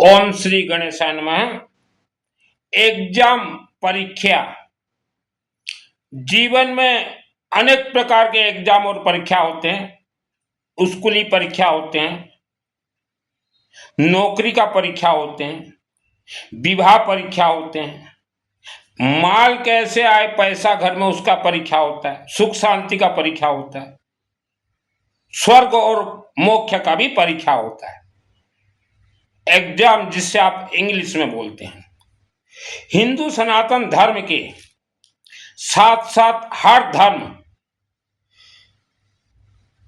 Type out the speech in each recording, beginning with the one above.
ओम श्री गणेशाय नमः। एग्जाम परीक्षा जीवन में अनेक प्रकार के एग्जाम और परीक्षा होते हैं। स्कूली परीक्षा होते हैं, नौकरी का परीक्षा होते हैं, विवाह परीक्षा होते हैं, माल कैसे आए पैसा घर में उसका परीक्षा होता है, सुख शांति का परीक्षा होता है, स्वर्ग और मोक्ष का भी परीक्षा होता है। एग्जाम जिससे आप इंग्लिश में बोलते हैं। हिंदू सनातन धर्म के साथ साथ हर धर्म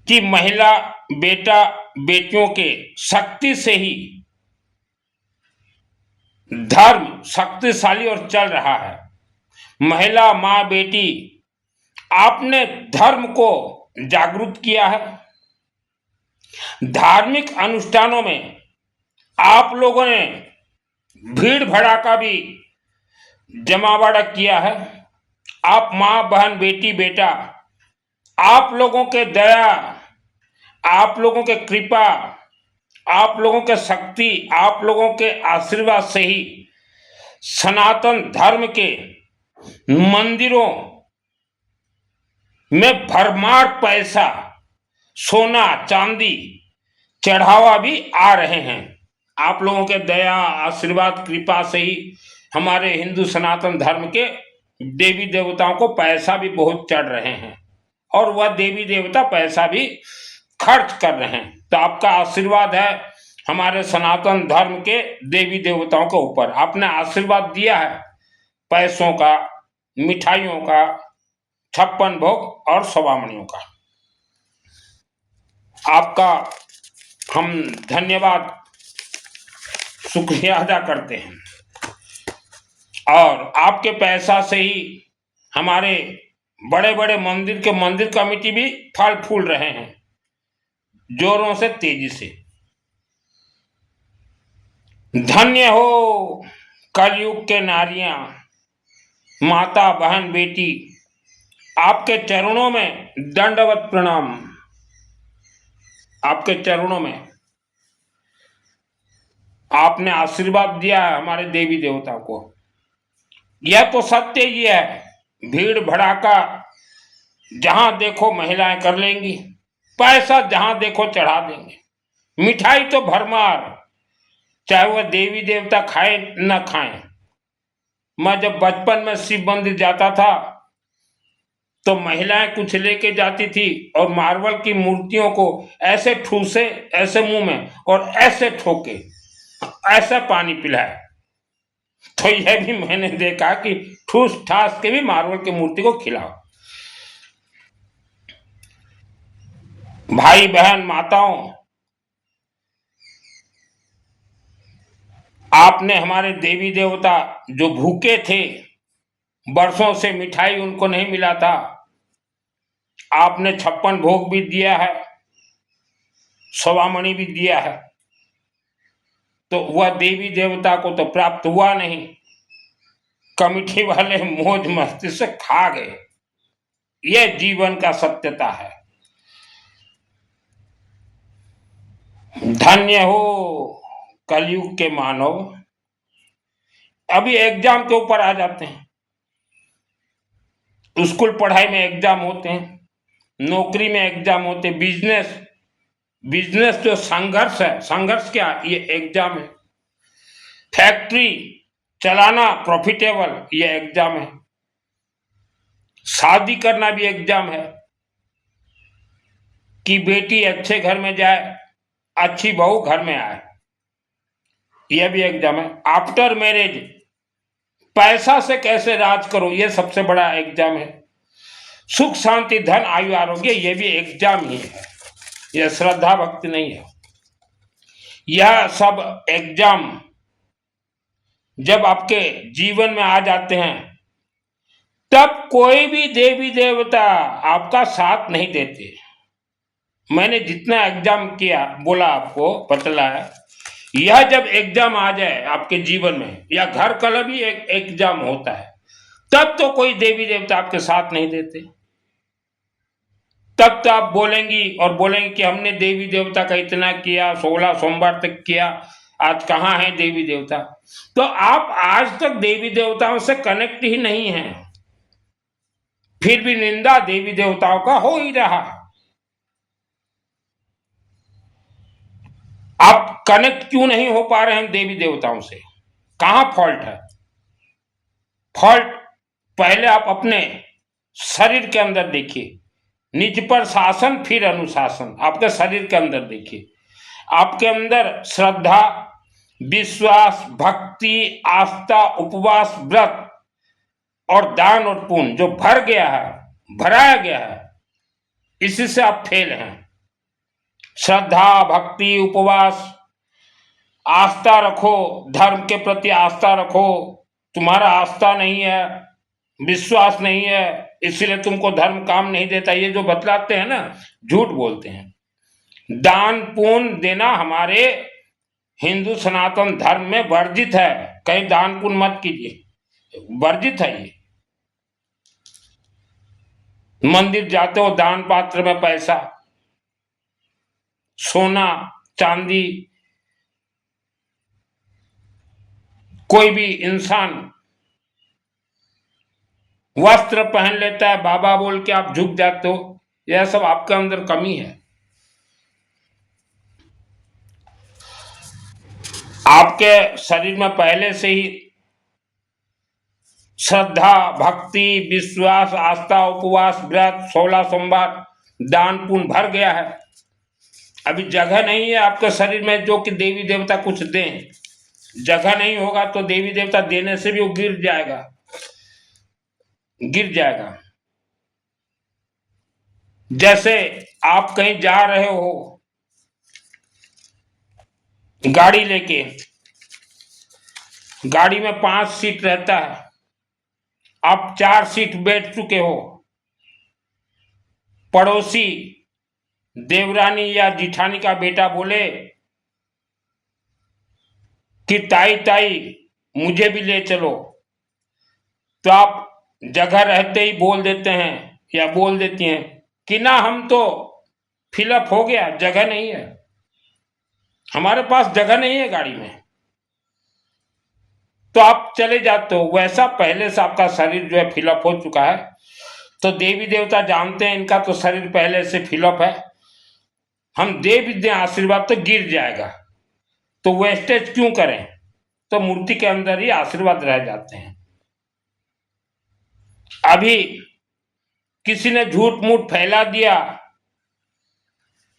की महिला बेटा बेटियों के शक्ति से ही धर्म शक्तिशाली और चल रहा है। महिला माँ बेटी आपने धर्म को जागरूक किया है। धार्मिक अनुष्ठानों में आप लोगों ने भीड़ भड़ाका भी जमावड़ा किया है। आप माँ बहन बेटी बेटा आप लोगों के दया, आप लोगों के कृपा, आप लोगों के शक्ति, आप लोगों के आशीर्वाद से ही सनातन धर्म के मंदिरों में भरमार पैसा सोना चांदी चढ़ावा भी आ रहे हैं। आप लोगों के दया आशीर्वाद कृपा से ही हमारे हिंदू सनातन धर्म के देवी देवताओं को पैसा भी बहुत चढ़ रहे हैं और वह देवी देवता पैसा भी खर्च कर रहे हैं। तो आपका आशीर्वाद है हमारे सनातन धर्म के देवी देवताओं के ऊपर। आपने आशीर्वाद दिया है पैसों का, मिठाइयों का, 56 भोग और सवामणियों का। आपका हम धन्यवाद शुक्रिया अदा करते हैं। और आपके पैसा से ही हमारे बड़े बड़े मंदिर के मंदिर कमेटी भी फल फूल रहे हैं जोरों से तेजी से। धन्य हो कलयुग के नारियां, माता बहन बेटी, आपके चरणों में दंडवत प्रणाम। आपके चरणों में आपने आशीर्वाद दिया है हमारे देवी देवता को। यह तो सत्य ही है। भीड़ भड़ाका जहां देखो महिलाएं कर लेंगी, पैसा जहां देखो चढ़ा देंगे, मिठाई तो भरमार, चाहे वह देवी देवता खाए न खाएं। मैं जब बचपन में शिव मंदिर जाता था तो महिलाएं कुछ लेके जाती थी और मार्बल की मूर्तियों को ऐसे ठूसे, ऐसे मुंह में और ऐसे ठोके, ऐसा पानी पिलाए। तो यह भी मैंने देखा कि ठूस ठास के भी मार्बल की मूर्ति को खिलाओ। भाई बहन माताओं, आपने हमारे देवी देवता जो भूखे थे, बरसों से मिठाई उनको नहीं मिला था, आपने 56 भोग भी दिया है, सवामणि भी दिया है, तो वह देवी देवता को तो प्राप्त हुआ नहीं। कमिटी वाले मौज मस्ती से खा गए। यह जीवन का सत्यता है। धन्य हो कलयुग के मानव। अभी एग्जाम के ऊपर आ जाते हैं। स्कूल पढ़ाई में एग्जाम होते हैं, नौकरी में एग्जाम होते हैं, बिजनेस जो संघर्ष है, संघर्ष क्या, ये एग्जाम है। फैक्ट्री चलाना प्रॉफिटेबल, ये एग्जाम है। शादी करना भी एग्जाम है कि बेटी अच्छे घर में जाए, अच्छी बहू घर में आए, यह भी एग्जाम है। आफ्टर मैरिज पैसा से कैसे राज करो, यह सबसे बड़ा एग्जाम है। सुख शांति धन आयु आरोग्य, यह भी एग्जाम ही है। यह श्रद्धा भक्ति नहीं है। यह सब एग्जाम जब आपके जीवन में आ जाते हैं तब कोई भी देवी देवता आपका साथ नहीं देते। मैंने जितना एग्जाम किया, बोला आपको, बतलाया, यह जब एग्जाम आ जाए आपके जीवन में, या घर का भी एक एग्जाम होता है, तब तो कोई देवी देवता आपके साथ नहीं देते। तब तो आप बोलेंगी और बोलेंगे कि हमने देवी देवता का इतना किया, 16 सोमवार तक किया, आज कहाँ है देवी देवता? तो आप आज तक देवी देवताओं से कनेक्ट ही नहीं हैं, फिर भी निंदा देवी देवताओं का हो ही रहा। आप कनेक्ट क्यों नहीं हो पा रहे हैं देवी देवताओं से? कहां फॉल्ट है? फॉल्ट पहले आप अपने शरीर के अंदर देखिए, निज पर शासन फिर अनुशासन। आपके शरीर के अंदर देखिए, आपके अंदर श्रद्धा, विश्वास, भक्ति, आस्था, उपवास, व्रत और दान और पुण्य जो भर गया है, भराया गया है, इसी से आप फेल हैं। श्रद्धा, भक्ति, उपवास, आस्था रखो, धर्म के प्रति आस्था रखो। तुम्हारा आस्था नहीं है, विश्वास नहीं है, इसलिए तुमको धर्म काम नहीं देता, ये जो बतलाते हैं ना, झूठ बोलते हैं। दान पुण्य देना हमारे हिंदू सनातन धर्म में वर्जित है। कहीं दान पुण्य मत कीजिए, वर्जित है ये। मंदिर जाते हो, दान पात्र में पैसा, सोना, चांदी, कोई भी इंसान वस्त्र पहन लेता है, बाबा बोल के आप झुक जाते हो, यह सब आपके अंदर कमी है। आपके शरीर में पहले से ही श्रद्धा, भक्ति, विश्वास, आस्था, उपवास, व्रत, 16 सोमवार, दान पुण्य भर गया है। अभी जगह नहीं है आपके शरीर में जो कि देवी देवता कुछ दें। जगह नहीं होगा तो देवी देवता देने से भी वो गिर जाएगा, गिर जाएगा। जैसे आप कहीं जा रहे हो गाड़ी लेके, गाड़ी में 5 सीट रहता है, आप 4 सीट बैठ चुके हो, पड़ोसी देवरानी या जिठानी का बेटा बोले कि ताई ताई मुझे भी ले चलो, तो आप जगह रहते ही बोल देते हैं या बोल देती हैं कि ना, हम तो फिलअप हो गया, जगह नहीं है, हमारे पास जगह नहीं है गाड़ी में, तो आप चले जाते हो। वैसा पहले से आपका शरीर जो है फिलअप हो चुका है, तो देवी देवता जानते हैं इनका तो शरीर पहले से फिलअप है, हम दे भी दें आशीर्वाद तो गिर जाएगा, तो वेस्टेज क्यों करें? तो मूर्ति के अंदर ही आशीर्वाद रह जाते हैं। अभी किसी ने झूठ मूठ फैला दिया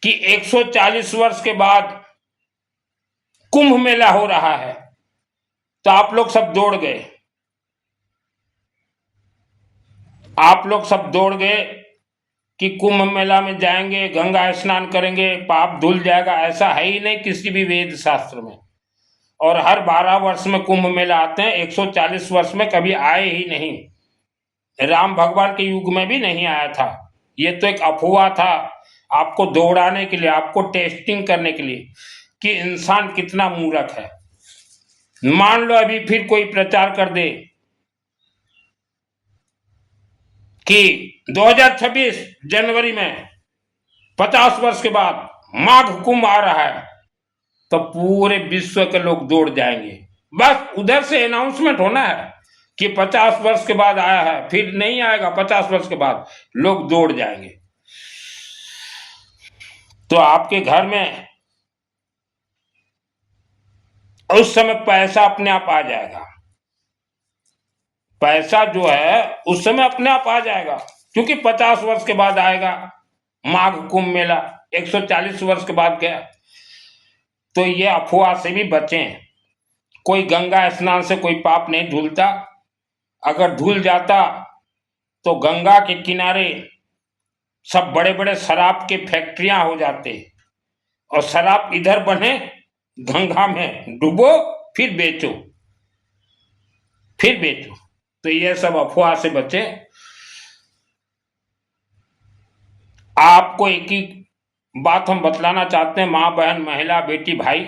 कि 140 वर्ष के बाद कुंभ मेला हो रहा है, तो आप लोग सब दौड़ गए, आप लोग सब दौड़ गए कि कुंभ मेला में जाएंगे, गंगा स्नान करेंगे, पाप धुल जाएगा। ऐसा है ही नहीं किसी भी वेद शास्त्र में। और हर 12 वर्ष में कुंभ मेला आते हैं, 140 वर्ष में कभी आए ही नहीं। राम भगवान के युग में भी नहीं आया था। ये तो एक अफवाह था, आपको दौड़ाने के लिए, आपको टेस्टिंग करने के लिए कि इंसान कितना मूर्ख है। मान लो अभी फिर कोई प्रचार कर दे कि 2026 जनवरी में 50 वर्ष के बाद माघ कुंभ आ रहा है, तो पूरे विश्व के लोग दौड़ जाएंगे। बस उधर से अनाउंसमेंट होना है कि 50 वर्ष के बाद आया है, फिर नहीं आएगा, 50 वर्ष के बाद लोग दौड़ जाएंगे। तो आपके घर में उस समय पैसा अपने आप आ जाएगा, पैसा जो है उस समय अपने आप आ जाएगा, क्योंकि 50 वर्ष के बाद आएगा माघ कुंभ मेला, 140 वर्ष के बाद गया। तो ये अफवाह से भी बचें। कोई गंगा स्नान से कोई पाप नहीं धुलता, अगर धुल जाता तो गंगा के किनारे सब बड़े बड़े शराब के फैक्ट्रियां हो जाते, और शराब इधर बने, गंगा में डूबो, फिर बेचो, फिर बेचो। तो ये सब अफवाह से बचे। आपको एक ही बात हम बतलाना चाहते हैं, माँ बहन महिला बेटी भाई,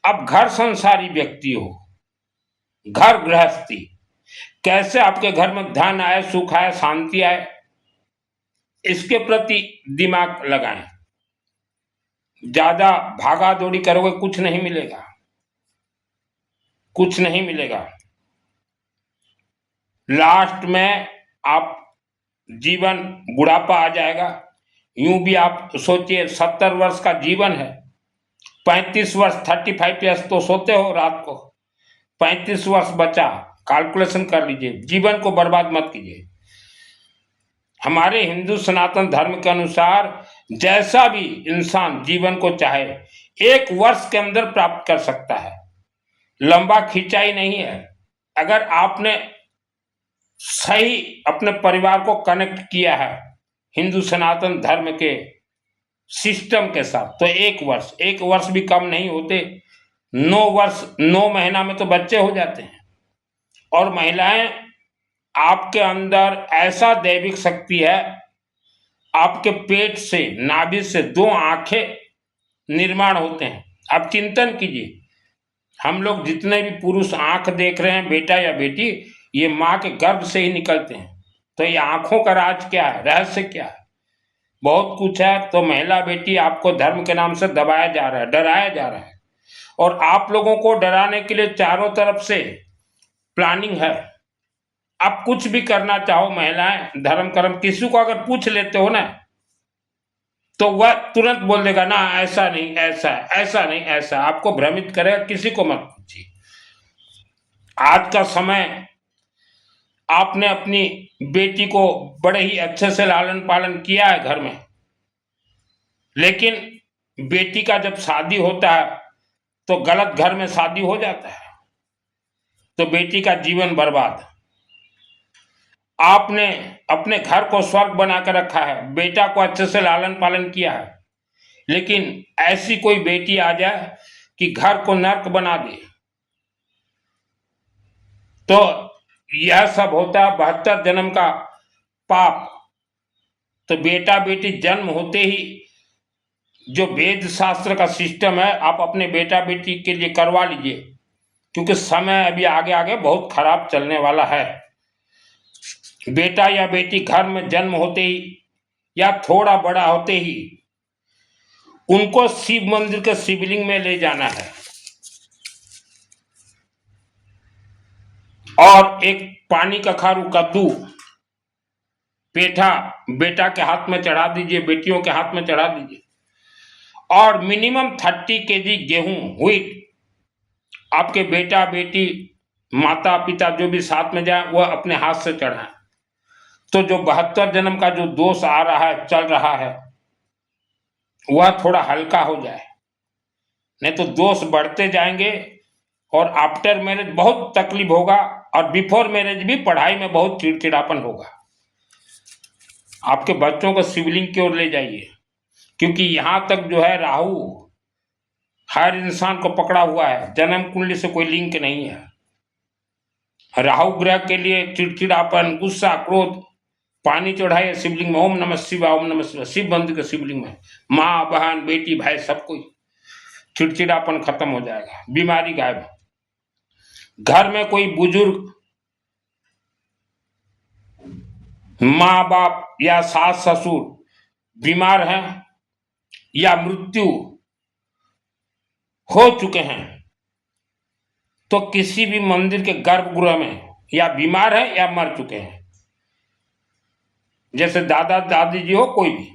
अब घर संसारी व्यक्ति हो, घर गृहस्थी, कैसे आपके घर में धन आए, सुख आए, शांति आए, इसके प्रति दिमाग लगाएं। ज्यादा भागा दौड़ी करोगे कुछ नहीं मिलेगा। कुछ नहीं मिलेगा। लास्ट में आप जीवन बुढ़ापा आ जाएगा। यूं भी आप सोचिए 70 वर्ष का जीवन है, 35 वर्ष 35 ईयर्स तो सोते हो रात को, 35 वर्ष बचा, कैलकुलेशन कर लीजिए। जीवन को बर्बाद मत कीजिए। हमारे हिंदू सनातन धर्म के अनुसार जैसा भी इंसान जीवन को चाहे 1 वर्ष के अंदर प्राप्त कर सकता है, लंबा खिंचाई नहीं है। अगर आपने सही अपने परिवार को कनेक्ट किया है हिंदू सनातन धर्म के सिस्टम के साथ, तो 1 वर्ष भी कम नहीं होते। 9 वर्ष 9 महीना में तो बच्चे हो जाते हैं। और महिलाएं, आपके अंदर ऐसा दैविक शक्ति है, आपके पेट से नाभि से 2 आंखें निर्माण होते हैं। आप चिंतन कीजिए, हम लोग जितने भी पुरुष आंख देख रहे हैं, बेटा या बेटी, ये माँ के गर्भ से ही निकलते हैं। तो ये आंखों का राज क्या है, रहस्य क्या है? बहुत कुछ है। तो महिला बेटी, आपको धर्म के नाम से दबाया जा रहा है, डराया जा रहा है, और आप लोगों को डराने के लिए चारों तरफ से प्लानिंग है। आप कुछ भी करना चाहो, महिलाएं धर्म कर्म, किसी को अगर पूछ लेते हो ना, तो वह तुरंत बोल देगा ना ऐसा नहीं ऐसा, ऐसा नहीं ऐसा, आपको भ्रमित करेगा। किसी को मत पूछिए। आज का समय, आपने अपनी बेटी को बड़े ही अच्छे से लालन पालन किया है घर में, लेकिन बेटी का जब शादी होता है तो गलत घर में शादी हो जाता है, तो बेटी का जीवन बर्बाद। आपने अपने घर को स्वर्ग बना कर रखा है, बेटा को अच्छे से लालन पालन किया है, लेकिन ऐसी कोई बेटी आ जाए कि घर को नर्क बना दे, तो यह सब होता है 72 जन्म का पाप। तो बेटा बेटी जन्म होते ही जो वेद शास्त्र का सिस्टम है, आप अपने बेटा बेटी के लिए करवा लीजिए, क्योंकि समय अभी आगे आगे बहुत खराब चलने वाला है। बेटा या बेटी घर में जन्म होते ही या थोड़ा बड़ा होते ही उनको शिव मंदिर के शिवलिंग में ले जाना है, और एक पानी का खारू कद्दू पेठा बेटा के हाथ में चढ़ा दीजिए, बेटियों के हाथ में चढ़ा दीजिए, और मिनिमम 30 केजी गेहूं व्हीट आपके बेटा बेटी माता पिता जो भी साथ में जाए वह अपने हाथ से चढ़ाएं। तो जो 72 जन्म का जो दोष आ रहा है, चल रहा है, वह थोड़ा हल्का हो जाए, नहीं तो दोष बढ़ते जाएंगे और आफ्टर मैरिज बहुत तकलीफ होगा, और बिफोर मैरिज भी पढ़ाई में बहुत चिड़चिड़ापन होगा। आपके बच्चों को शिवलिंग की ओर ले जाइए, क्योंकि यहां तक जो है राहु हर इंसान को पकड़ा हुआ है, जन्म कुंडली से कोई लिंक नहीं है। राहु ग्रह के लिए चिड़चिड़ापन, गुस्सा, क्रोध, पानी चढ़ाइए शिवलिंग में, ओम नमः शिवाय, ओम नमः शिवाय, शिव मंदिर के शिवलिंग में, माँ बहन बेटी भाई सब कोई, चिड़चिड़ापन खत्म हो जाएगा, बीमारी गायब। घर में कोई बुजुर्ग माँ बाप या सास ससुर बीमार हैं या मृत्यु हो चुके हैं, तो किसी भी मंदिर के गर्भगृह में, या बीमार है या मर चुके हैं, जैसे दादा दादी जी हो कोई भी,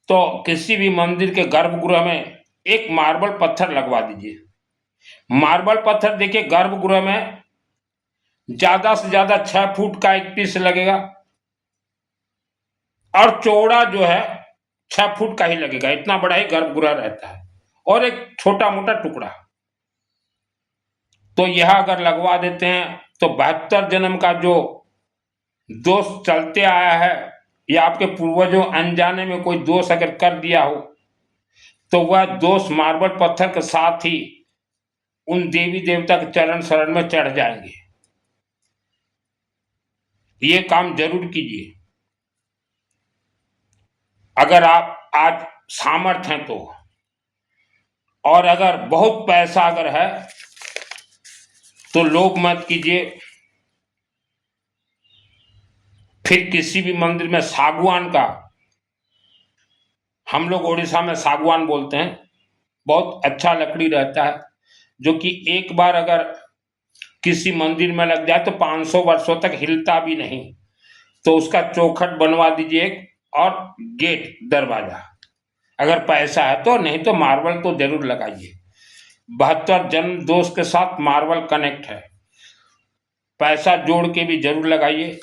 तो किसी भी मंदिर के गर्भगृह में एक मार्बल पत्थर लगवा दीजिए। मार्बल पत्थर देखिए, गर्भगृह में ज्यादा से ज्यादा 6 फुट का एक पीस लगेगा, और चौड़ा जो है 6 फुट का ही लगेगा, इतना बड़ा ही गर्भगृह रहता है, और एक छोटा मोटा टुकड़ा। तो यह अगर लगवा देते हैं तो 72 जन्म का जो दोष चलते आया है, या आपके पूर्वजों अनजाने में कोई दोष अगर कर दिया हो, तो वह दोष मार्बल पत्थर के साथ ही उन देवी देवता के चरण शरण में चढ़ जाएंगे। ये काम जरूर कीजिए अगर आप आज सामर्थ्य हैं तो। और अगर बहुत पैसा अगर है तो लोभ मत कीजिए, फिर किसी भी मंदिर में सागवान का, हम लोग उड़ीसा में सागवान बोलते हैं, बहुत अच्छा लकड़ी रहता है, जो कि एक बार अगर किसी मंदिर में लग जाए तो 500 वर्षों तक हिलता भी नहीं, तो उसका चौखट बनवा दीजिए एक, और गेट दरवाजा, अगर पैसा है तो, नहीं तो मार्बल तो जरूर लगाइए। 72 जन्म दोष के साथ मार्बल कनेक्ट है, पैसा जोड़ के भी जरूर लगाइए।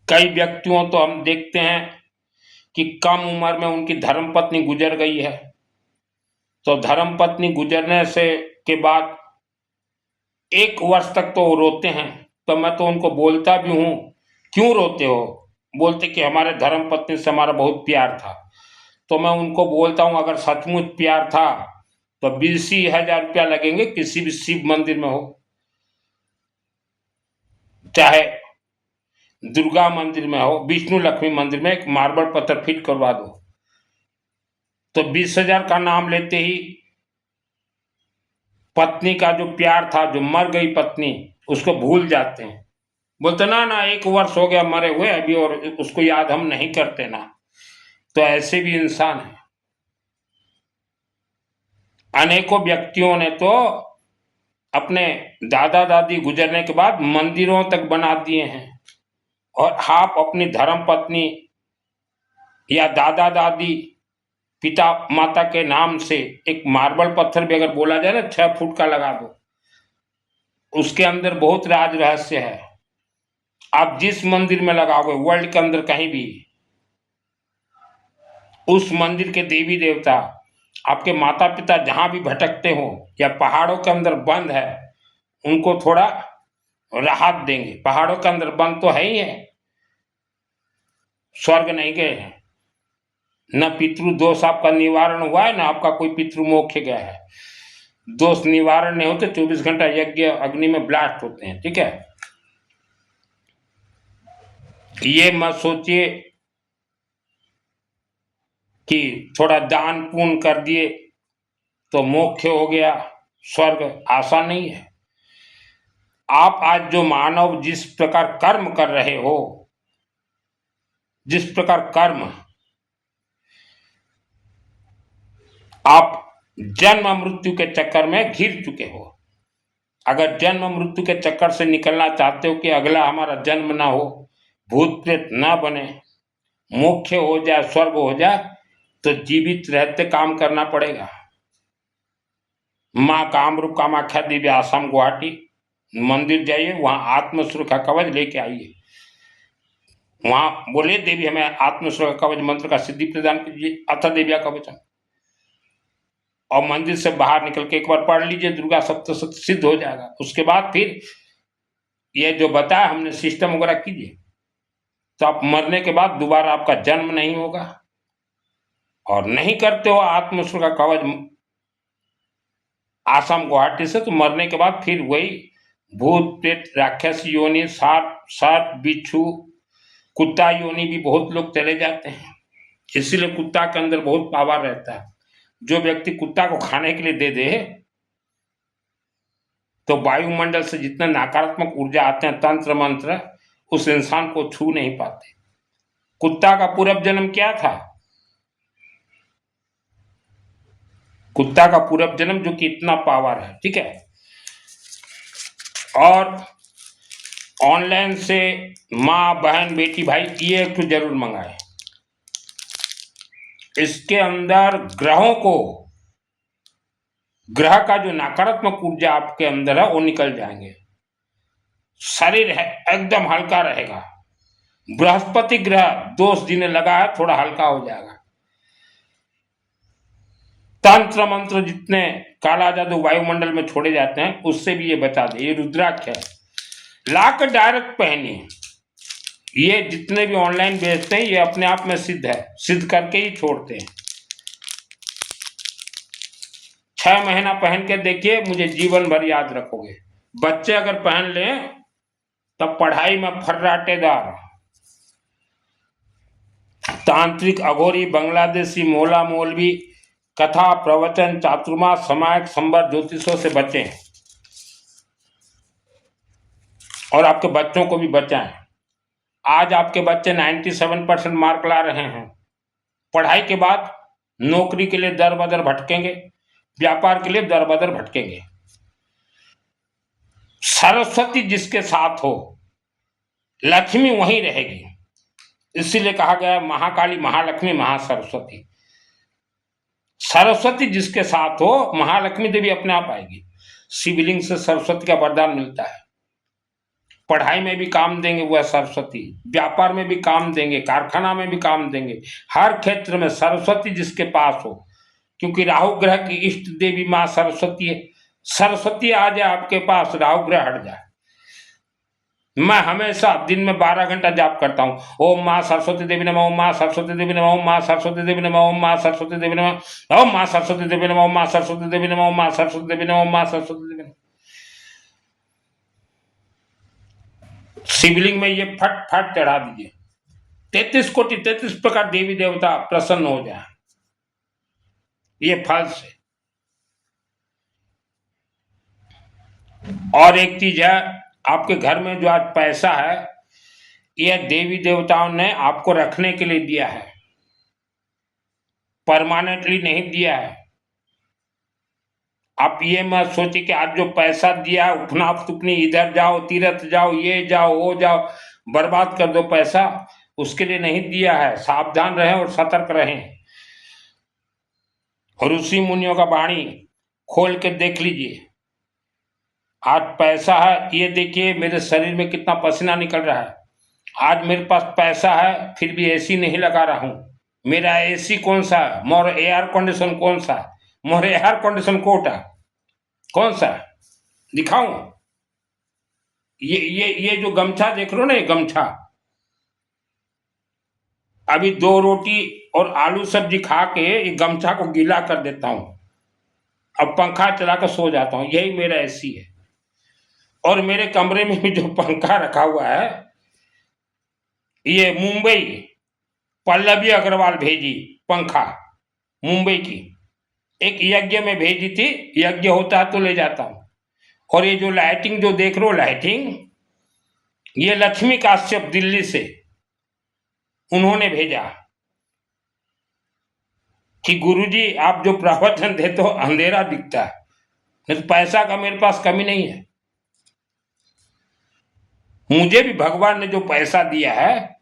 कई व्यक्तियों तो हम देखते हैं कि कम उम्र में उनकी धर्मपत्नी गुजर गई है, तो धर्मपत्नी गुजरने से के बाद 1 वर्ष तक तो वो रोते हैं, तो मैं तो उनको बोलता भी हूँ, क्यों रोते हो? बोलते कि हमारे धर्मपत्नी से हमारा बहुत प्यार था। तो मैं उनको बोलता हूँ, अगर सचमुच प्यार था तो 20,000 रुपया लगेंगे, किसी भी शिव मंदिर में हो, चाहे दुर्गा मंदिर में हो, विष्णु लक्ष्मी मंदिर में, एक मार्बल पत्थर फिट करवा दो, तो 20,000 का नाम लेते ही पत्नी का जो प्यार था, जो मर गई पत्नी, उसको भूल जाते हैं। बोलते ना ना 1 वर्ष हो गया मरे हुए अभी, और उसको याद हम नहीं करते ना। तो ऐसे भी इंसान है। अनेकों व्यक्तियों ने तो अपने दादा दादी गुजरने के बाद मंदिरों तक बना दिए हैं, और आप अपनी धर्म पत्नी या दादा दादी पिता माता के नाम से एक मार्बल पत्थर भी अगर बोला जाए ना 6 फुट का लगा दो, उसके अंदर बहुत राज रहस्य है। आप जिस मंदिर में लगाओगे वर्ल्ड के अंदर कहीं भी, उस मंदिर के देवी देवता आपके माता पिता जहां भी भटकते हो या पहाड़ों के अंदर बंद है, उनको थोड़ा राहत देंगे। पहाड़ों के अंदर बंद तो है ही है, स्वर्ग नहीं गए हैं, न पितृ दोष आपका निवारण हुआ है, न आपका कोई पितृ मोक्ष गया है। दोष निवारण नहीं होते, 24 घंटा यज्ञ अग्नि में ब्लास्ट होते हैं, ठीक है। ये मत सोचिए कि थोड़ा दान पुण्य कर दिए तो मोक्ष हो गया, स्वर्ग आसान नहीं है। आप आज जो मानव जिस प्रकार कर्म कर रहे हो, जिस प्रकार कर्म, आप जन्म मृत्यु के चक्कर में घिर चुके हो। अगर जन्म मृत्यु के चक्कर से निकलना चाहते हो कि अगला हमारा जन्म ना हो, भूत प्रेत ना बने, मोक्ष हो जाए, स्वर्ग हो जाए, तो जीवित रहते काम करना पड़ेगा। माँ कामरूप कामाख्या देवी आसाम गुवाहाटी मंदिर जाइए, वहां आत्म सुरक्षा कवच लेके आइए। वहां बोले देवी हमें आत्म सुरक्षा कवच मंत्र का सिद्धि प्रदान कीजिए, अथ देव्या कवचम, और मंदिर से बाहर निकल के एक बार पढ़ लीजिए दुर्गा सप्तशती, सिद्ध हो जाएगा। उसके बाद फिर ये जो बताया हमने सिस्टम वगैरह कीजिए, तो आप मरने के बाद दोबारा आपका जन्म नहीं होगा। और नहीं करते हो आत्म सुरक्षा कवच आसाम गुवाहाटी से, तो मरने के बाद फिर वही भूत प्रेत राक्षस योनि, सांप सर्प बिच्छू कुत्ता योनि भी बहुत लोग चले जाते हैं। इसीलिए कुत्ता के अंदर बहुत पावर रहता है। जो व्यक्ति कुत्ता को खाने के लिए दे दे, तो वायुमंडल से जितने नकारात्मक ऊर्जा आते हैं, तंत्र मंत्र, उस इंसान को छू नहीं पाते। कुत्ता का पूर्व जन्म क्या था? कुत्ता का पूर्व जन्म जो कि इतना पावर है, ठीक है। और ऑनलाइन से माँ बहन बेटी भाई ये एक तो जरूर मंगाए। इसके अंदर ग्रहों को, ग्रह का जो नकारात्मक ऊर्जा आपके अंदर है वो निकल जाएंगे, शरीर है एकदम हल्का रहेगा। बृहस्पति ग्रह दोष जिन्हें लगा है थोड़ा हल्का हो जाएगा। तंत्र मंत्र जितने काला जादू वायुमंडल में छोड़े जाते हैं उससे भी ये बचा दे। ये रुद्राक्ष है, लाकर डायरेक्ट पहनिए। ये जितने भी ऑनलाइन बेचते हैं ये अपने आप में सिद्ध है, सिद्ध करके ही छोड़ते हैं। 6 महीना पहन के देखिए, मुझे जीवन भर याद रखोगे। बच्चे अगर पहन लें तब पढ़ाई में फर्राटेदार। तांत्रिक अघोरी बांग्लादेशी मोला मौलवी कथा प्रवचन चातुर्मा समायक संबर ज्योतिषों से बचें, और आपके बच्चों को भी बचाएं। आज आपके बच्चे 97% मार्क ला रहे हैं, पढ़ाई के बाद नौकरी के लिए दर बदर भटकेंगे, व्यापार के लिए दर बदर भटकेंगे। सरस्वती जिसके साथ हो, लक्ष्मी वहीं रहेगी। इसीलिए कहा गया महाकाली, महालक्ष्मी, महासरस्वती। सरस्वती जिसके साथ हो, महालक्ष्मी देवी अपने आप आएगी। शिवलिंग से सरस्वती का वरदान मिलता है। पढ़ाई में भी काम देंगे वह सरस्वती, व्यापार में भी काम देंगे, कारखाना में भी काम देंगे, हर क्षेत्र में सरस्वती जिसके पास हो। क्योंकि राहु ग्रह की इष्ट देवी माँ सरस्वती है। सरस्वती आ जाए आपके पास, राहु ग्रह हट जाए। मैं हमेशा दिन में 12 घंटा जाप करता हूँ। ओम माँ सरस्वती देवी नमः, ओम माँ सरस्वती देवी नमः, ओम माँ सरस्वती देवी नमः, ओम माँ सरस्वती देवी नमः, ओम माँ सरस्वती देवी नमः, ओम माँ सरस्वती देवी नमः, ओम माँ सरस्वती देवी नमः, ओम माँ सरस्वती देवी नमः। शिवलिंग में ये फट फट चढ़ा दीजिए। 33 कोटि 33 प्रकार देवी देवता प्रसन्न हो जाए ये फल से। और एक चीज है, आपके घर में जो आज पैसा है, यह देवी देवताओं ने आपको रखने के लिए दिया है, परमानेंटली नहीं दिया है। आप ये मत सोचिए कि आज जो पैसा दिया उठना तुपनी, इधर जाओ तीर्थ जाओ, ये जाओ वो जाओ, बर्बाद कर दो पैसा, उसके लिए नहीं दिया है। सावधान रहें और सतर्क रहें। ऋषि मुनियों का वाणी खोल के देख लीजिए। आज पैसा है, ये देखिए मेरे शरीर में कितना पसीना निकल रहा है। आज मेरे पास पैसा है फिर भी एसी नहीं लगा रहा हूं। मेरा एसी कौन सा है, मोर एयर कंडीशन कौन सा है, मोर एयर कंडीशन कोटा कौन सा है, दिखाऊं? ये जो गमछा देख रहे हो ना, ये गमछा, अभी 2 रोटी और आलू सब्जी खा के ये गमछा को गीला कर देता हूं, अब पंखा चला कर सो जाता हूं। यही मेरा एसी है। और मेरे कमरे में भी जो पंखा रखा हुआ है, ये मुंबई पल्लवी अग्रवाल भेजी पंखा, मुंबई की एक यज्ञ में भेजी थी। यज्ञ होता है तो ले जाता हूं। और ये जो लाइटिंग जो देख रहे हो, लाइटिंग, ये लक्ष्मी काश्यप दिल्ली से उन्होंने भेजा कि गुरुजी आप जो प्रवचन देते हो अंधेरा दिखता है, नहीं तो पैसा का मेरे पास कमी नहीं है। मुझे भी भगवान ने जो पैसा दिया है,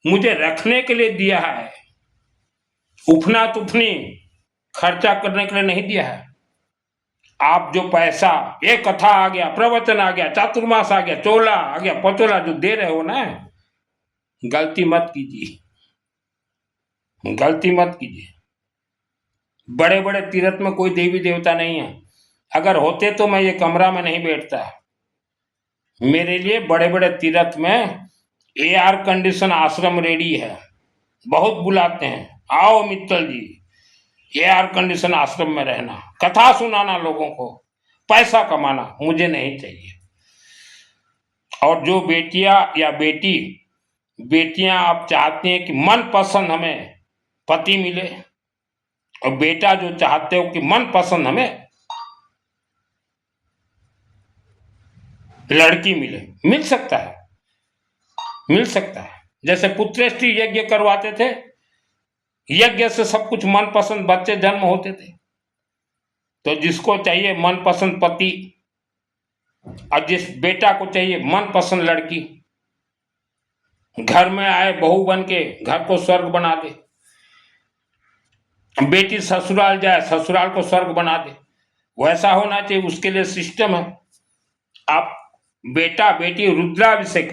मुझे रखने के लिए दिया है, उफना तुफनी खर्चा करने के लिए नहीं दिया है। आप जो पैसा, एक कथा आ गया, प्रवचन आ गया, चातुर्मास आ गया, चोला आ गया, पचोला जो दे रहे हो ना, गलती मत कीजिए, गलती मत कीजिए। बड़े बड़े तीर्थ में कोई देवी देवता नहीं है। अगर होते तो मैं ये कमरा में नहीं बैठता। मेरे लिए बड़े बड़े तीर्थ में एयर कंडीशन आश्रम रेडी है। बहुत बुलाते हैं, आओ मित्तल जी, एयर कंडीशन आश्रम में रहना, कथा सुनाना लोगों को, पैसा कमाना मुझे नहीं चाहिए। और जो बेटियां या बेटियां आप चाहते हैं कि मन पसंद हमें पति मिले, और बेटा जो चाहते हो कि मन पसंद हमें लड़की मिले, मिल सकता है, मिल सकता है। जैसे पुत्रेष्टि यज्ञ करवाते थे, यज्ञ से सब कुछ मन पसंद बच्चे जन्म होते थे। तो जिसको चाहिए मन पसंद पति, और जिस बेटा को चाहिए मन पसंद लड़की, घर में आए बहू बन के घर को स्वर्ग बना दे। बेटी ससुराल जाए, ससुराल को स्वर्ग बना दे। वैसा होना चाहिए, उसके लिए सिस्टम है। आप बेटा बेटी रुद्राभिषेक,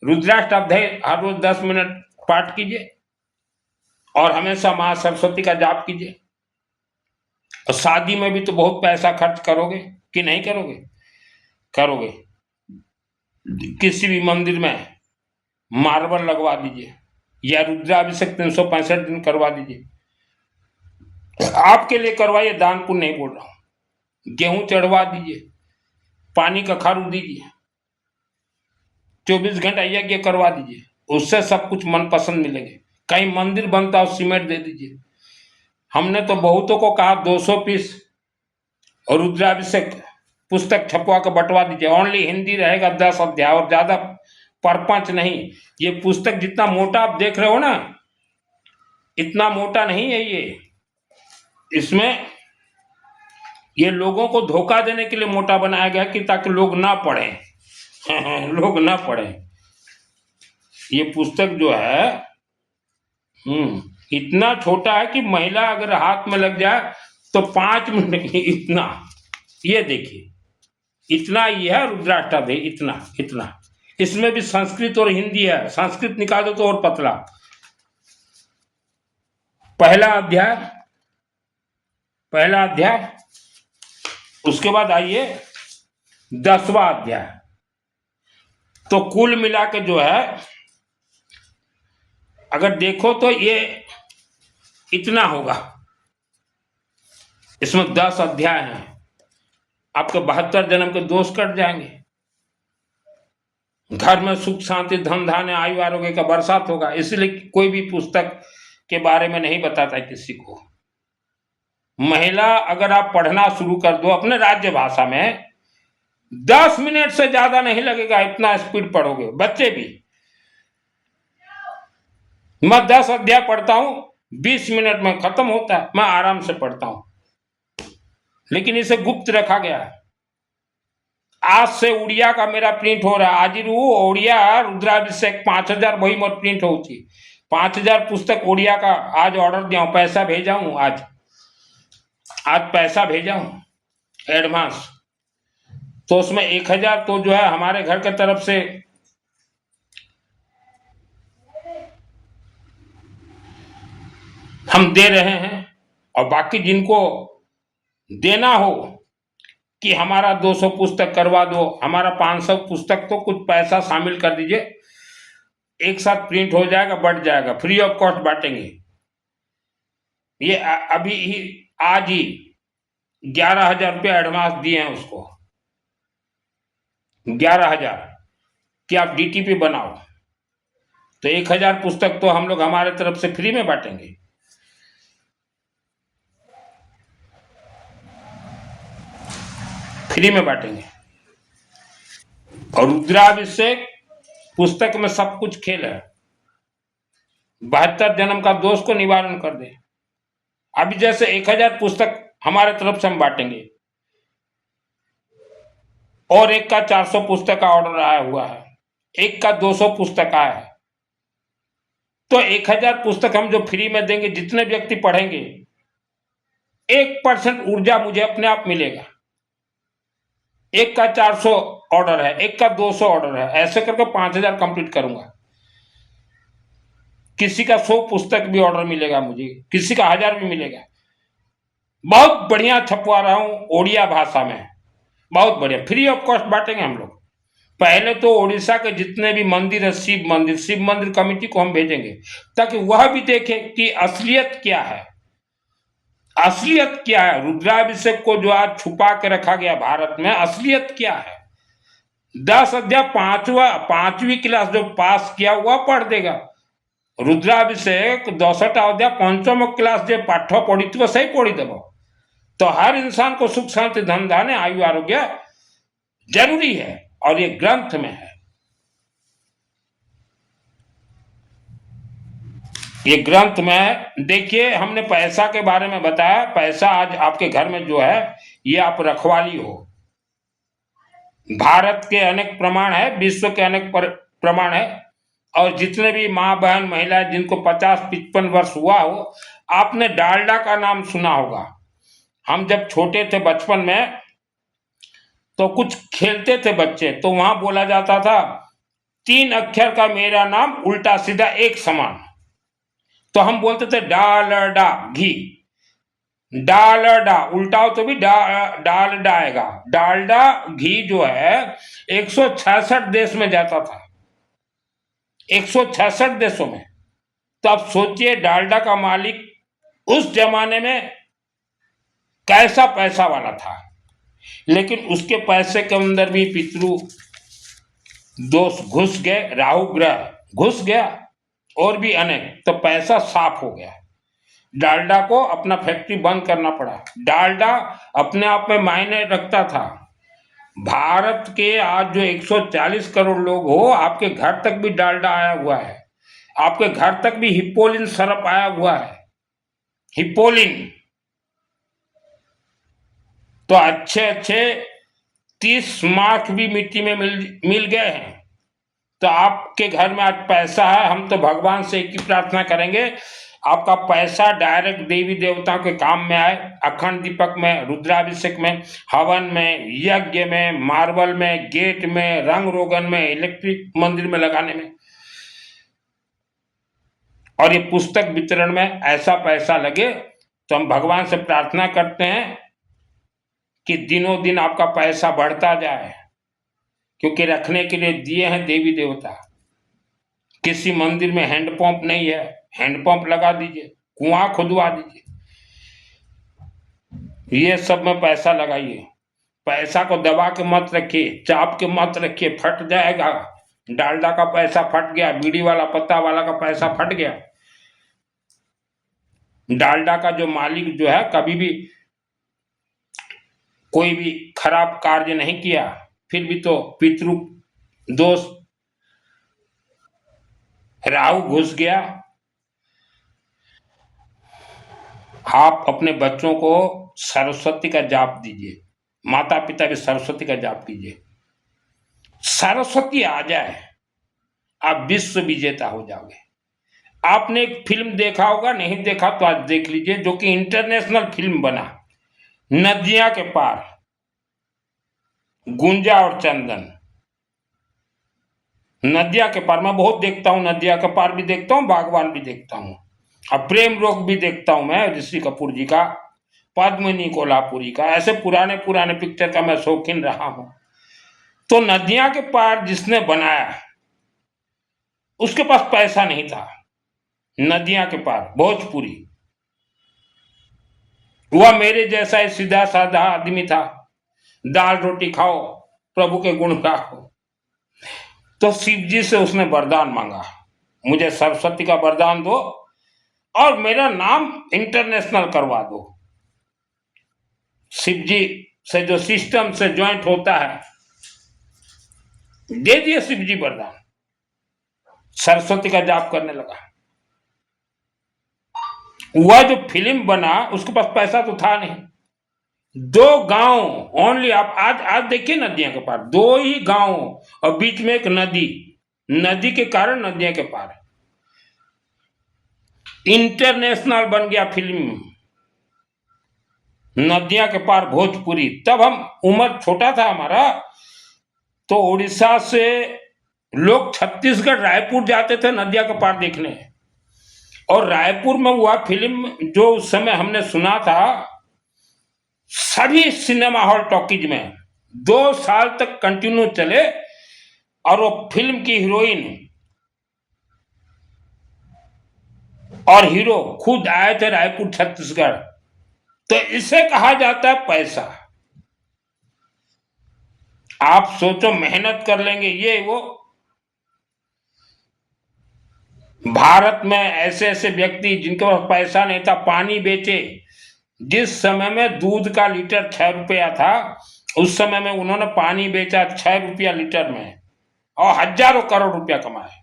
रुद्राष्टाध्याय हर रोज 10 मिनट पाठ कीजिए, और हमेशा मां सरस्वती का जाप कीजिए। और शादी में भी तो बहुत पैसा खर्च करोगे कि नहीं करोगे? करोगे। किसी भी मंदिर में मार्बल लगवा दीजिए, या रुद्राभिषेक 365 दिन करवा दीजिए। आपके लिए करवाइए, दान पुण्य नहीं बोल रहा हूं। गेहूं चढ़वा दीजिए, पानी का खारू दीजिए, 24 घंटा यज्ञ करवा दीजिए, उससे सब कुछ मन पसंद मिलेंगे। कहीं मंदिर बनता हो सीमेंट दे दीजिए। हमने तो बहुतों को कहा 200 पीस और रुद्राभिषेक पुस्तक छपवा कर बंटवा दीजिए। ओनली हिंदी रहेगा 10 अध्याय, और ज्यादा परपंच नहीं। ये पुस्तक जितना मोटा आप देख रहे हो ना, इतना मोटा नहीं है ये। इसमें ये लोगों को धोखा देने के लिए मोटा बनाया गया कि ताकि लोग ना पढ़ें लोग ना पढ़ें। ये पुस्तक जो है इतना छोटा है कि महिला अगर हाथ में लग जाए तो 5 मिनट इतना, ये देखिए इतना ही है रुद्राष्टक, इतना इतना। इसमें भी संस्कृत और हिंदी है, संस्कृत निकाल दो तो और पतला। पहला अध्याय, उसके बाद आइए 10वां अध्याय। तो कुल मिला के जो है अगर देखो तो ये इतना होगा। इसमें 10 अध्याय हैं। आपके 72 जन्म के दोष कट जाएंगे, घर में सुख शांति धन धान्य आयु आरोग्य का बरसात होगा। इसलिए कोई भी पुस्तक के बारे में नहीं बताता किसी को। महिला अगर आप पढ़ना शुरू कर दो अपने राज्य भाषा में, 10 मिनट से ज्यादा नहीं लगेगा, इतना स्पीड पढ़ोगे। बच्चे भी, मैं 10 अध्याय पढ़ता हूं 20 मिनट में खत्म होता है, मैं आराम से पढ़ता हूं। लेकिन इसे गुप्त रखा गया है। आज से उड़िया का मेरा प्रिंट हो रहा है। आज ओडिया रुद्राभिषेक 5000 बही मोर प्रिंट होती, 5000 पुस्तक ओडिया का आज ऑर्डर दिया, पैसा भेजा हूं। आज पैसा भेजा हूं एडवांस। तो उसमें 1000 तो जो है हमारे घर के तरफ से हम दे रहे हैं, और बाकी जिनको देना हो कि हमारा 200 पुस्तक करवा दो, हमारा 500 पुस्तक, तो कुछ पैसा शामिल कर दीजिए, एक साथ प्रिंट हो जाएगा, बढ़ जाएगा, फ्री ऑफ कॉस्ट बांटेंगे। ये अभी ही आज ही 11,000 रुपये एडवांस दिए हैं उसको, 11,000 कि आप डीटीपी बनाओ। तो 1000 पुस्तक तो हम लोग हमारे तरफ से फ्री में बांटेंगे। फ्री में बांटेंगे। और रुद्राभिषेक पुस्तक में सब कुछ खेल है। 72 जन्म का दोष को निवारण कर दे। अभी जैसे 1000 पुस्तक हमारे तरफ से हम बांटेंगे, और एक का 400 पुस्तक का ऑर्डर आया हुआ है, एक का 200 पुस्तक आया है। तो 1000 पुस्तक हम जो फ्री में देंगे, जितने व्यक्ति पढ़ेंगे 1% ऊर्जा मुझे अपने आप मिलेगा। एक का 400 ऑर्डर है, एक का 200 ऑर्डर है, ऐसे करके 5000 कंप्लीट करूंगा। किसी का 100 पुस्तक भी ऑर्डर मिलेगा मुझे, किसी का 1000 भी मिलेगा। बहुत बढ़िया छपवा रहा हूं ओडिया भाषा में, बहुत बढ़िया, फ्री ऑफ कॉस्ट बांटेंगे हम लोग। पहले तो ओडिशा के जितने भी मंदिर है, शिव मंदिर कमेटी को हम भेजेंगे, ताकि वह भी देखे कि असलियत क्या है। असलियत क्या है रुद्राभिषेक को जो आज छुपा के रखा गया भारत में, असलियत क्या है। 10 अध्याय 5वीं क्लास जो पास किया हुआ पढ़ देगा। रुद्राभिषेक 10टा अध्याय 5ମ क्लास जो पाठ पढ़ी सही पढ़ी देव। तो हर इंसान को सुख शांति धन धान्य आयु आरोग्य जरूरी है, और ये ग्रंथ में है। ये ग्रंथ में देखिए, हमने पैसा के बारे में बताया। पैसा आज आपके घर में जो है, ये आप रखवाली हो। भारत के अनेक प्रमाण है, विश्व के अनेक प्रमाण है, और जितने भी माँ बहन महिलाएं जिनको 50-55 वर्ष हुआ हो, आपने डालडा का नाम सुना होगा। हम जब छोटे थे बचपन में, तो कुछ खेलते थे बच्चे, तो वहां बोला जाता था 3 अक्षर का मेरा नाम उल्टा सीधा एक समान। तो हम बोलते थे डालडा घी, डालडा उल्टाओ तो भी डालडा आएगा। डालडा घी जो है 166 देश में जाता था, 166 देशों में। तो आप सोचिए डालडा का मालिक उस जमाने में कैसा पैसा वाला था। लेकिन उसके पैसे के अंदर भी पितृ दोष घुस गए, राहु ग्रह घुस गया, और भी अनेक। तो पैसा साफ हो गया। डालडा को अपना फैक्ट्री बंद करना पड़ा। डालडा अपने आप में मायने रखता था। भारत के आज जो 140 करोड़ लोग हो, आपके घर तक भी डालडा आया हुआ है। आपके घर तक भी हिप्पोलिन सरप आया हुआ है, हिप्पोलिन। तो अच्छे अच्छे 30 मार्क भी मिट्टी में मिल गए हैं। तो आपके घर में आज पैसा है, हम तो भगवान से एक ही प्रार्थना करेंगे, आपका पैसा डायरेक्ट देवी देवताओं के काम में आए, अखंड दीपक में, रुद्राभिषेक में, हवन में, यज्ञ में, मार्बल में, गेट में, रंग रोगन में, इलेक्ट्रिक मंदिर में लगाने में, और ये पुस्तक वितरण में ऐसा पैसा लगे। तो हम भगवान से प्रार्थना करते हैं कि दिनों दिन आपका पैसा बढ़ता जाए, क्योंकि रखने के लिए दिए हैं देवी देवता। किसी मंदिर में हैंडपंप नहीं है, हैंडपंप लगा दीजिए, कुआं खुदवा दीजिए, ये सब में पैसा लगाइए। पैसा को दबा के मत रखिए, चाप के मत रखिए, फट जाएगा। डालडा का पैसा फट गया, बीड़ी वाला पत्ता वाला का पैसा फट गया। डालडा का जो मालिक जो है कभी भी कोई भी खराब कार्य नहीं किया, फिर भी तो पितृ दोष राहु घुस गया। आप अपने बच्चों को सरस्वती का जाप दीजिए, माता पिता भी सरस्वती का जाप कीजिए। सरस्वती आ जाए, आप विश्व विजेता हो जाओगे। आपने एक फिल्म देखा होगा, नहीं देखा तो आज देख लीजिए, जो कि इंटरनेशनल फिल्म बना, नदियां के पार, गुंजा और चंदन। नदिया के पार मैं बहुत देखता हूँ, नदिया के पार भी देखता हूँ, बागवान भी देखता हूँ, अब प्रेम रोग भी देखता हूँ मैं, ऋषि कपूर जी का, पद्मिनी कोल्हापुरी का, ऐसे पुराने पुराने पिक्चर का मैं शौकीन रहा हूँ। तो नदिया के पार जिसने बनाया, उसके पास पैसा नहीं था। नदिया के पार भोजपुरी, वह मेरे जैसा ही सीधा साधा आदमी था, दाल रोटी खाओ, प्रभु के गुण गाओ। तो शिव जी से उसने वरदान मांगा, मुझे सरस्वती का वरदान दो और मेरा नाम इंटरनेशनल करवा दो। शिव जी से जो सिस्टम से ज्वाइंट होता है, दे दिए शिव जी वरदान, सरस्वती का जाप करने लगा। वह जो फिल्म बना, उसके पास पैसा तो था नहीं। 2 गांव ओनली, आप आज देखिए नदियां के पार 2 ही गांव और बीच में एक नदी, नदी के कारण नदियां के पार इंटरनेशनल बन गया फिल्म नदियां के पार भोजपुरी। तब हम उम्र छोटा था हमारा, तो उड़ीसा से लोग छत्तीसगढ़ रायपुर जाते थे नदियां के पार देखने, और रायपुर में हुआ फिल्म जो उस समय हमने सुना था, सभी सिनेमा हॉल टॉकीज में 2 साल तक कंटिन्यू चले, और वो फिल्म की हीरोइन और हीरो खुद आए थे रायपुर छत्तीसगढ़। तो इसे कहा जाता है पैसा। आप सोचो, मेहनत कर लेंगे ये वो। भारत में ऐसे ऐसे व्यक्ति जिनके पास पैसा नहीं था, पानी बेचे। जिस समय में दूध का लीटर 6 रुपया था, उस समय में उन्होंने पानी बेचा 6 रुपया लीटर में, और हजारों करोड़ रुपया कमाए।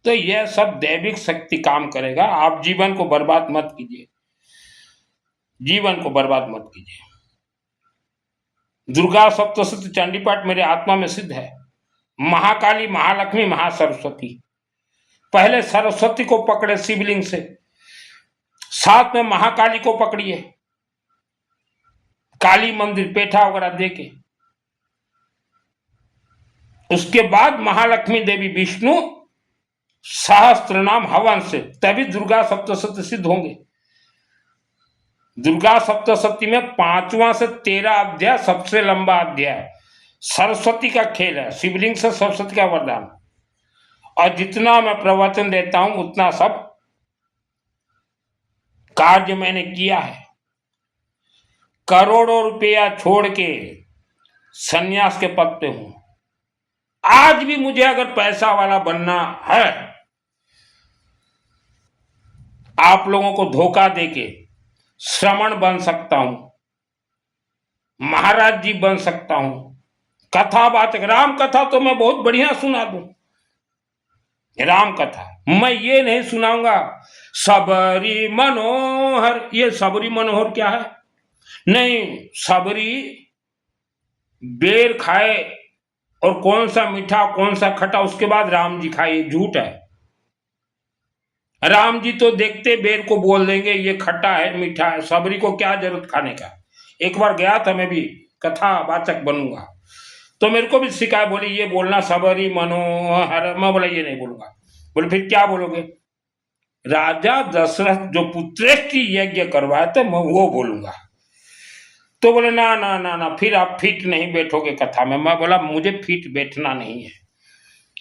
तो यह सब दैविक शक्ति काम करेगा। आप जीवन को बर्बाद मत कीजिए, जीवन को बर्बाद मत कीजिए। दुर्गा सप्तशती चंडी पाठ मेरे आत्मा में सिद्ध है। महाकाली, महालक्ष्मी, महासरस्वती। पहले सरस्वती को पकड़े शिवलिंग से, साथ में महाकाली को पकड़िए, काली मंदिर पेठा वगैरह देके। उसके बाद महालक्ष्मी देवी, विष्णु सहस्त्र नाम हवन से, तभी दुर्गा सप्तशती सिद्ध होंगे। दुर्गा सप्तशती में 5वां से 13 अध्याय सबसे लंबा अध्याय सरस्वती का खेल है, शिवलिंग से सरस्वती का वरदान। और जितना मैं प्रवचन देता हूं उतना सब कार्य मैंने किया है। करोड़ों रुपया छोड़ के सन्यास के पद पे हूं। आज भी मुझे अगर पैसा वाला बनना है, आप लोगों को धोखा देके श्रमण बन सकता हूं, महाराज जी बन सकता हूं, कथावाचक, राम कथा तो मैं बहुत बढ़िया सुना दूं। राम कथा मैं ये नहीं सुनाऊंगा सबरी मनोहर। ये सबरी मनोहर क्या है? नहीं, सबरी बेर खाए और कौन सा मीठा कौन सा खट्टा उसके बाद राम जी खाए, ये झूठ है। राम जी तो देखते बेर को बोल देंगे ये खट्टा है मीठा है, सबरी को क्या जरूरत खाने का। एक बार गया था, मैं भी कथावाचक बनूंगा, तो मेरे को भी सिखाया, बोले ये बोलना सबरी मनोहर, मैं बोला ये नहीं बोलूंगा। बोले फिर क्या बोलोगे? राजा दशरथ जो पुत्रेष्टि यज्ञ करवाए थे मैं वो बोलूंगा। तो बोले ना ना ना ना, फिर आप फिट नहीं बैठोगे कथा में। मैं बोला मुझे फिट बैठना नहीं है,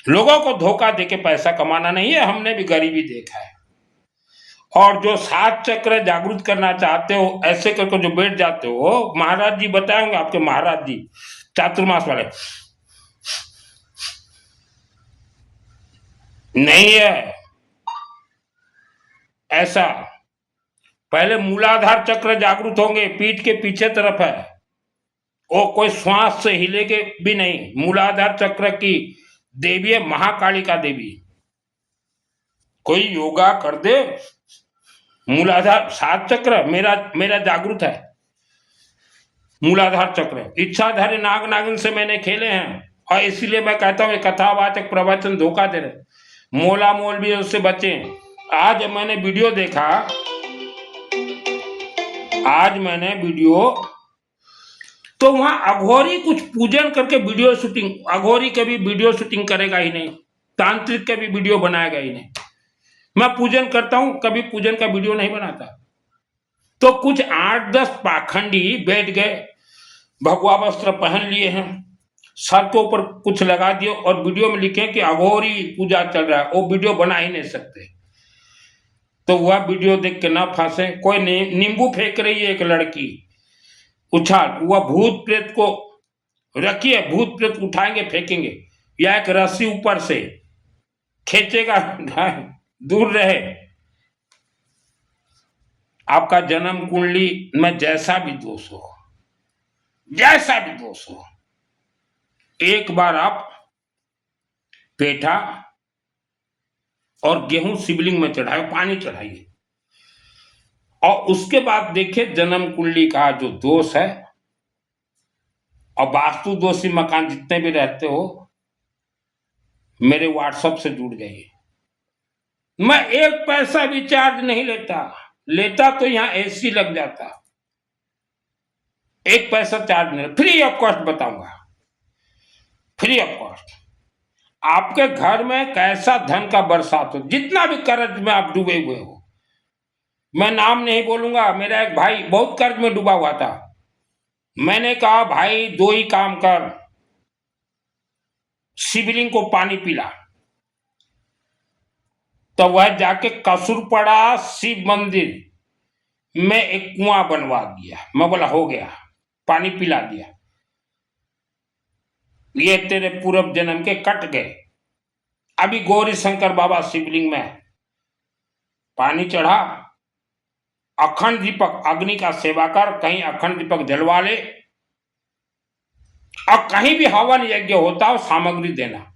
लोगों को धोखा देके पैसा कमाना नहीं है, हमने भी गरीबी देखा है। और जो 7 चक्र जागृत करना चाहते हो ऐसे करके जो बैठ जाते हो, महाराज जी बताएंगे, आपके महाराज जी चातुर्मास वाले, नहीं है ऐसा। पहले मूलाधार चक्र जागृत होंगे, पीठ के पीछे तरफ है, वो कोई श्वास से हिलेगे भी नहीं। मूलाधार चक्र की देवी है महाकालिका देवी। कोई योगा कर दे, मूलाधार 7 चक्र मेरा मेरा जागृत है। मूलाधार चक्र इच्छाधारी नाग नागिन से मैंने खेले हैं, और इसीलिए मैं कहता हूँ कथावाचक प्रवचन धोखा दे रहे, मोला मोल भी उससे बचे। आज मैंने वीडियो देखा, आज मैंने वीडियो, तो वहां अघोरी कुछ पूजन करके वीडियो शूटिंग, अघोरी कभी वीडियो शूटिंग करेगा ही नहीं, तांत्रिक कभी वीडियो बनाएगा ही नहीं। मैं पूजन करता हूं, कभी पूजन का वीडियो नहीं बनाता। तो कुछ 8-10 पाखंडी बैठ गए, भगवा वस्त्र पहन लिए हैं, सर के ऊपर कुछ लगा दिए और वीडियो में लिखे कि अघोरी पूजा चल रहा है, वो वीडियो बना ही नहीं सकते। तो वह वीडियो देख के ना फंसे। कोई नींबू फेंक रही है एक लड़की, उछाल, वह भूत प्रेत को रखिए, भूत प्रेत उठाएंगे फेंकेंगे, या एक रस्सी ऊपर से खींचेगा, दूर रहे। आपका जन्म कुंडली में जैसा भी दोष हो, जैसा भी दोष हो, एक बार आप पेठा और गेहूं शिवलिंग में चढ़ाए, पानी चढ़ाइए, और उसके बाद देखिए जन्म कुंडली का जो दोष है, और वास्तु दोषी मकान जितने भी रहते हो, मेरे व्हाट्सएप से जुड़ जाइए। मैं एक पैसा भी चार्ज नहीं लेता तो यहां एसी लग जाता। एक पैसा चार्ज नहीं, फ्री ऑफ कॉस्ट बताऊंगा, फ्री ऑफ कॉस्ट। आपके घर में कैसा धन का बरसात हो, जितना भी कर्ज में आप डूबे हुए हो, मैं नाम नहीं बोलूंगा, मेरा एक भाई बहुत कर्ज में डूबा हुआ था, मैंने कहा भाई 2 ही काम कर, शिवलिंग को पानी पिला, तो वह जाके कसूरपड़ा शिव मंदिर में एक कुआं बनवा दिया। मैं बोला हो गया, पानी पिला दिया, ये तेरे पूर्व जन्म के कट गए। अभी गौरी शंकर बाबा शिवलिंग में पानी चढ़ा, अखंड दीपक, अग्नि का सेवा कर, कहीं अखंड दीपक जलवा ले, और कहीं भी हवन यज्ञ होता हो सामग्री देना।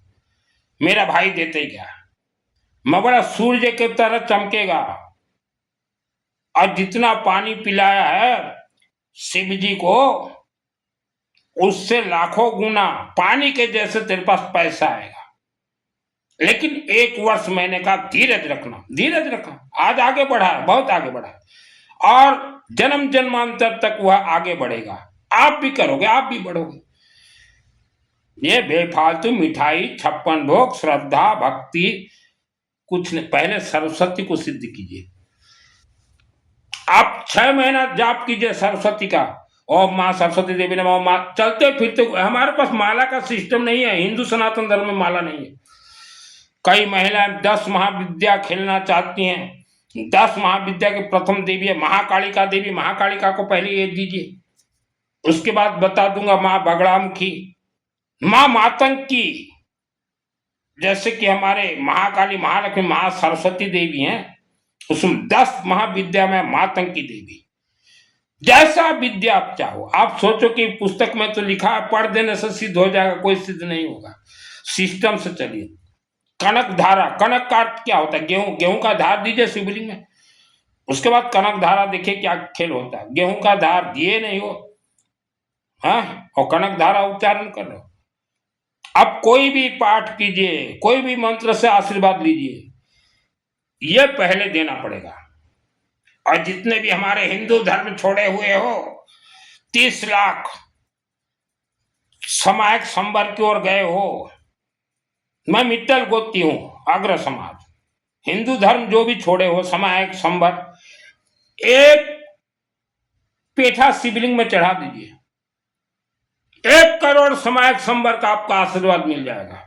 मेरा भाई देते ही गया, मैं बोला सूर्य की तरह चमकेगा, और जितना पानी पिलाया है शिव जी को, उससे लाखों गुना पानी के जैसे तेरे पास पैसा आएगा। लेकिन 1 वर्ष मैंने कहा धीरज रखना, धीरज रखा, आज आगे बढ़ा है, बहुत आगे बढ़ा है, और जन्म जन्मांतर तक वह आगे बढ़ेगा। आप भी करोगे, आप भी बढ़ोगे। ये बेफालतू मिठाई, 56 भोग, श्रद्धा भक्ति कुछ नहीं। पहले सरस्वती को सिद्ध कीजिए। आप 6 महीना जाप कीजिए सरस्वती का, ओम माँ सरस्वती देवी नमः, माँ चलते फिरते। हमारे पास माला का सिस्टम नहीं है, हिंदू सनातन धर्म में माला नहीं है। कई महिलाएं 10 महाविद्या खेलना चाहती हैं, 10 महाविद्या की प्रथम देवी है महाकालिका देवी। महाकालिका को पहले ये दीजिए, उसके बाद बता दूंगा माँ बगड़ामुखी, माँ मातंकी, जैसे कि हमारे महाकाली, महालक्ष्मी, महा सरस्वती देवी हैं, उसमें 10 महाविद्या में मातंकी देवी। जैसा विद्या आप चाहो। आप सोचो कि पुस्तक में तो लिखा है पढ़ देने से सिद्ध हो जाएगा, कोई सिद्ध नहीं होगा। सिस्टम से चलिए। कनक धारा, कनक का अर्थ क्या होता है? गेहूं, गेहूं का धार दीजिए शिवलिंग में, उसके बाद कनक धारा देखिए क्या खेल होता है, गेहूं का धार दिए नहीं हो, हाँ, और कनक धारा उच्चारण कर रहे हो। अब कोई भी पाठ कीजिए, कोई भी मंत्र से आशीर्वाद लीजिए, ये पहले देना पड़ेगा। और जितने भी हमारे हिंदू धर्म छोड़े हुए हो, 30 लाख सामायिक संबर की ओर गए हो, मैं मित्तल गोत्ती हूं, अग्र समाज, हिंदू धर्म जो भी छोड़े हो, सामायिक संबर एक पेठा शिवलिंग में चढ़ा दीजिए, 1 करोड़ सामायिक संबर का आपका आशीर्वाद मिल जाएगा।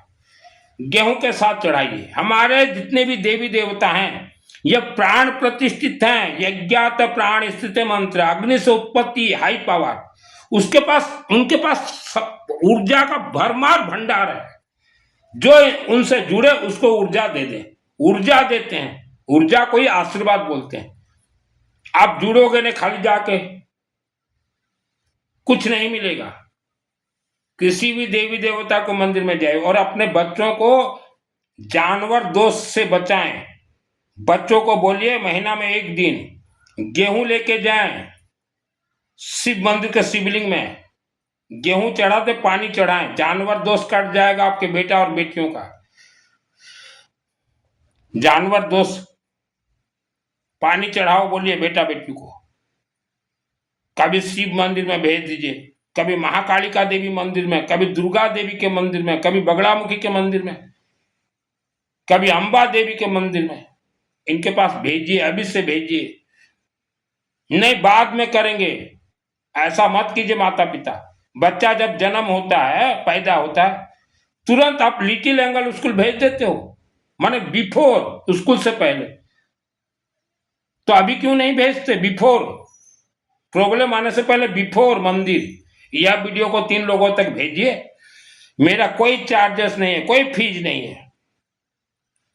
गेहूं के साथ चढ़ाइए। हमारे जितने भी देवी देवता हैं ये प्राण प्रतिष्ठित हैं, यज्ञात प्राण स्थित मंत्र, अग्नि से उत्पत्ति, हाई पावर, उसके पास, उनके पास ऊर्जा का भरमार भंडार है। जो उनसे जुड़े उसको ऊर्जा दे दे, ऊर्जा देते हैं, ऊर्जा को ही आशीर्वाद बोलते हैं। आप जुड़ोगे नहीं खाली जाके, कुछ नहीं मिलेगा। किसी भी देवी देवता को मंदिर में जाए और अपने बच्चों को जानवर दोष से बचाएं। बच्चों को बोलिए महीना में 1 दिन गेहूं लेके जाएं, शिव मंदिर के शिवलिंग में गेहूं चढ़ाते, पानी चढ़ाएं, जानवर दोष कट जाएगा आपके बेटा और बेटियों का। जानवर दोष पानी चढ़ाओ, बोलिए बेटा बेटी को। कभी शिव मंदिर में भेज दीजिए, कभी महाकालिका देवी मंदिर में, कभी दुर्गा देवी के मंदिर में, कभी बगलामुखी के मंदिर में, कभी अंबा देवी के मंदिर में, इनके पास भेजिए, अभी से भेजिए। नहीं बाद में करेंगे, ऐसा मत कीजिए माता पिता। बच्चा जब जन्म होता है, पैदा होता है, तुरंत आप लिटिल एंगल स्कूल भेज देते हो, माने बिफोर, स्कूल से पहले। तो अभी क्यों नहीं भेजते? बिफोर, प्रॉब्लम आने से पहले बिफोर मंदिर। यह वीडियो को 3 लोगों तक भेजिए। मेरा कोई चार्जेस नहीं है, कोई फीस नहीं है।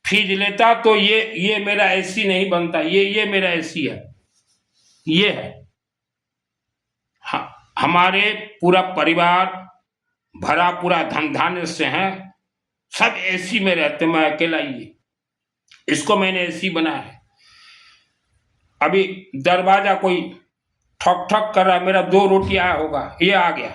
फीस लेता तो ये मेरा एसी नहीं बनता, ये मेरा एसी है, ये है। हमारे पूरा परिवार भरा पूरा धन धान्य से है, सब एसी में रहते, मैं अकेला ही, इसको मैंने एसी बनाया है। अभी दरवाजा कोई ठक ठक कर रहा है, मेरा 2 रोटी आया होगा, ये आ गया।